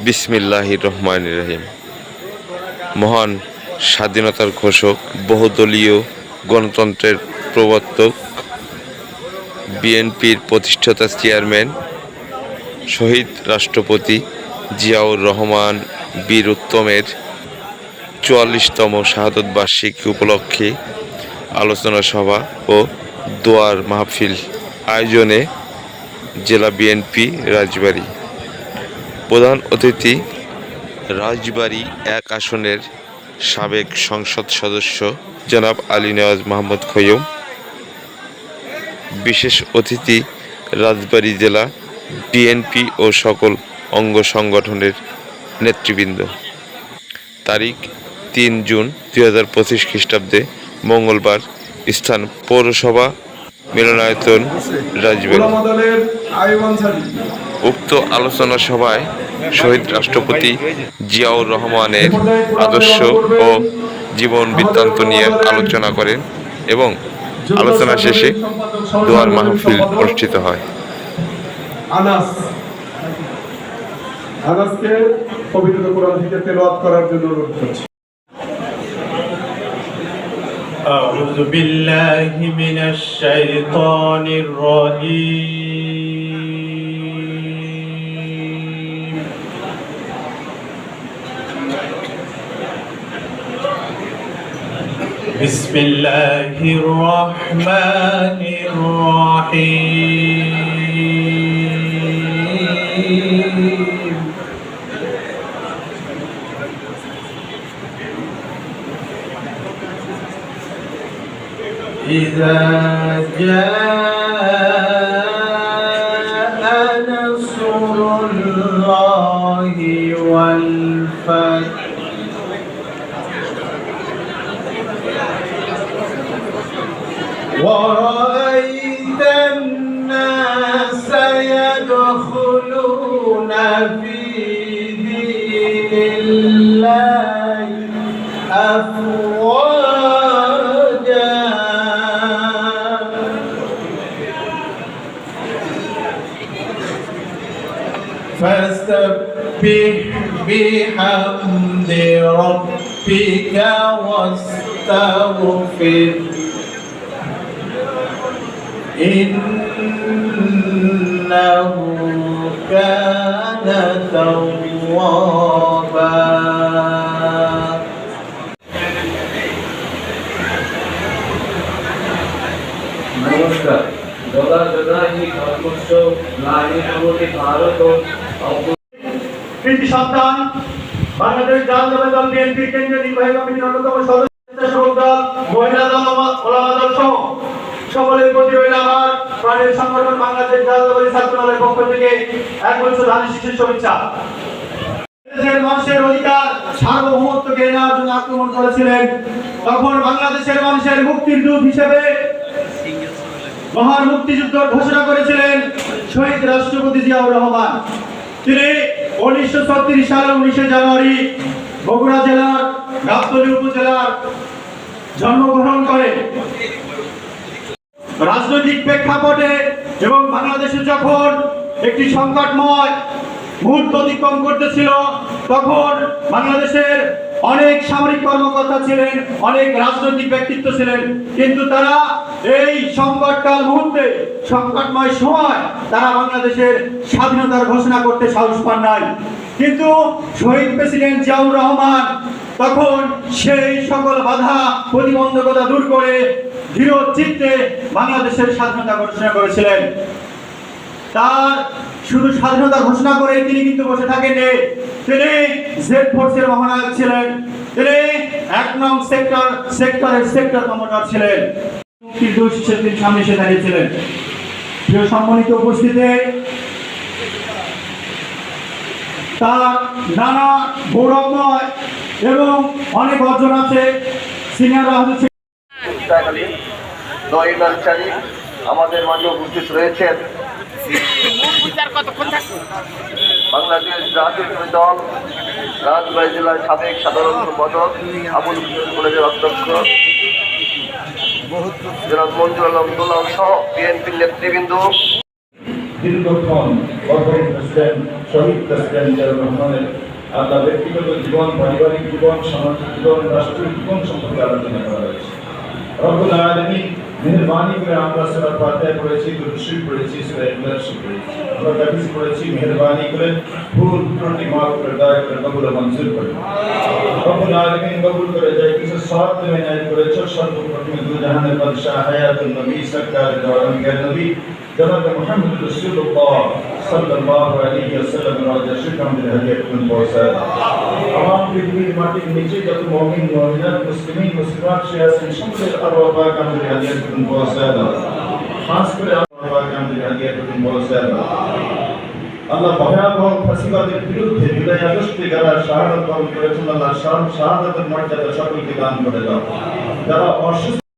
বিসমিল্লাহির রহমানির রহিম। মহান স্বাধীনতার ঘোষক, বহুদলীয় গণতন্ত্রের প্রবর্তক, বিএনপির প্রতিষ্ঠাতা চেয়ারম্যান, শহীদ রাষ্ট্রপতি জিয়াউর রহমান বীর উত্তমের ৪৪তম শাহাদত বার্ষিকী উপলক্ষে আলোচনা সভা ও দোয়ার মাহফিল আয়োজনে জেলা বিএনপি রাজবাড়ী। প্রধান অতিথি রাজবাড়ী ১ আসনের সাবেক সংসদ সদস্য জনাব আলী নেওয়াজ মোহাম্মদ খৈয়ম। বিশেষ অতিথি রাজবাড়ী জেলা বিএনপি ও সকল অঙ্গ সংগঠনের নেতৃবৃন্দ। তারিখ ৩ জুন ২০২৫ খ্রিস্টাব্দে মঙ্গলবার। স্থান পৌরসভা মিলনায়তন রাজবাড়ী। উক্ত আলোচনা সভায় শহীদ রাষ্ট্রপতি জিয়াউর রহমানের আদর্শ ও জীবন বৃত্তান্ত নিয়ে আলোচনা করেন এবং আলোচনা শেষে দোয়ার মাহফিল অনুষ্ঠিত হয়। আনাসকে পবিত্র কোরআন থেকে তেলাওয়াত করার জন্য অনুরোধ করছি। أعوذ بالله من الشيطان الرجيم. بسم الله الرحمن الرحيم. إذا جاء نصر الله والفتح ورأيت الناس يدخلون في دين الله أفواجا فسبح بحمد ربك واستغفر إنه كان توابا. নমস্কার। কৃতি সন্তান বাংলাদেশ জাতীয় দল বিএনপি কেন্দ্রীয় নির্বাহী কমিটির অন্যতম সদস্য দল, মহিলা দল, ওলামা দল সহ সকলের প্রতি রইল আমার প্রাণের সংগঠন বাংলাদেশ জাতীয় ছাত্র দলের পক্ষ থেকে ১ বছর ধানের শীষের শুভেচ্ছা। দেশের মানুষের অধিকার সার্বভৌমত্ব কেড়ে নেওয়ার জন্য আক্রমণ করেছিলেন, তখন বাংলাদেশের মানুষের মুক্তির দূত হিসেবে মহান মুক্তিযুদ্ধ ঘোষণা করেছিলেন শহীদ রাষ্ট্রপতি জিয়াউর রহমান। তিনি ১৯৩৬ সালের ১৯শে জানুয়ারি বগুড়া জেলার গাবতলী উপজেলার জন্মগ্রহণ করেন। রাজনৈতিক প্রেক্ষাপটে এবং বাংলাদেশে যখন একটি সংকটময় মুহূর্ত অতিক্রম করতেছিল, তখন বাংলাদেশের অনেক সামরিক কর্মকর্তা ছিলেন, অনেক রাজনৈতিক ব্যক্তিত্ব ছিলেন, কিন্তু তারা এই সংকটকাল মুহূর্তে, সংকটময় সময় তারা বাংলাদেশের স্বাধীনতার ঘোষণা করতে সাহস পান নাই। কিন্তু শহীদ প্রেসিডেন্ট জিয়াউর রহমান তখন সেই সকল বাধা প্রতিবন্ধকতা দূর করে দৃঢ় চিত্তে বাংলাদেশের স্বাধীনতা ঘোষণা করেছিলেন। তার শুধু স্বাধীনতা ঘোষণা করে তিনি কিন্তু বসে থাকেননি, তিনি জেড ফোর্সের মহানায়ক ছিলেন, তিনি ১ নং সেক্টরের সেক্টর কমান্ডার ছিলেন। মুক্তির দুই শীর্ষের তিনি সামনে এসে দাঁড়িয়েছিলেন। প্রিয় সম্মানিত উপস্থিতি, তার নানা গৌরবময় এবং অনেক অর্জন আছে। সিনিয়র আমাদের মাঝে উপস্থিত রয়েছেন বাংলাদেশ জাতীয় দল রাজবাড়ী জেলার সাবেক সাধারণ সম্পাদক, আবুল কলেজের অধ্যক্ষ জনাব মঞ্জুর আলম দোলাল সহ বিএনপির নেতৃবৃন্দ। দীর্ঘক্ষণ শহীদ প্রেসিডেন্ট জিয়াউর রহমানের আল্লাহ ব্যক্তিগত জীবন, পারিবারিক জীবন, সামাজিক জীবন, রাষ্ট্রীয় জীবন সম্পর্কে আলোচনা করা হয়েছে। রব্বুল আলামিন মেহেরবানি করে আমরা সূরা ফাতিহা পড়েছি, দুরূদ শরীফ পড়েছি, সূরা ইখলাস পড়েছি, আমরা তাফসীর পড়েছি। মেহেরবানি করে ভুল ত্রুটি মাফ করে দয়া করে কবুল ও মঞ্জুর করে রব্বুল আলামিন কবুল করে যায় কিছু সওয়াব তুমি নাযিল করেছো। সর্বপ্রথমে দু জাহানের বাদশা হায়াতুন নবী সরকার দওয়ানগার নবী জনাব মুহাম্মদ রাসূলুল্লাহ সাল্লাল্লাহু আলাইহি ওয়াসাল্লাম রওজা শরীফ আমাদের হাদিয়া করুন পৌঁছায়। আমার পৃথিবীর মাটির নিচে যত মুমিন মুমিনাত মুসলিমিন মুসলিমাত আছেন সকলের আরওয়াহ পাক আমাদের হাদিয়া করুন পৌঁছায় দাও। খাস করে আরওয়াহ পাক আমাদের হাদিয়া করুন পৌঁছায় দাও। আল্লাহ ভয়াবহ ফাঁসিবাদের বিরুদ্ধে জুলাই আগস্টে যারা শাহাদাত বরণ করেছেন, আল্লাহ শাহাদাতের মর্যাদা সকলকে দান করে দাও। যারা অসুস্থ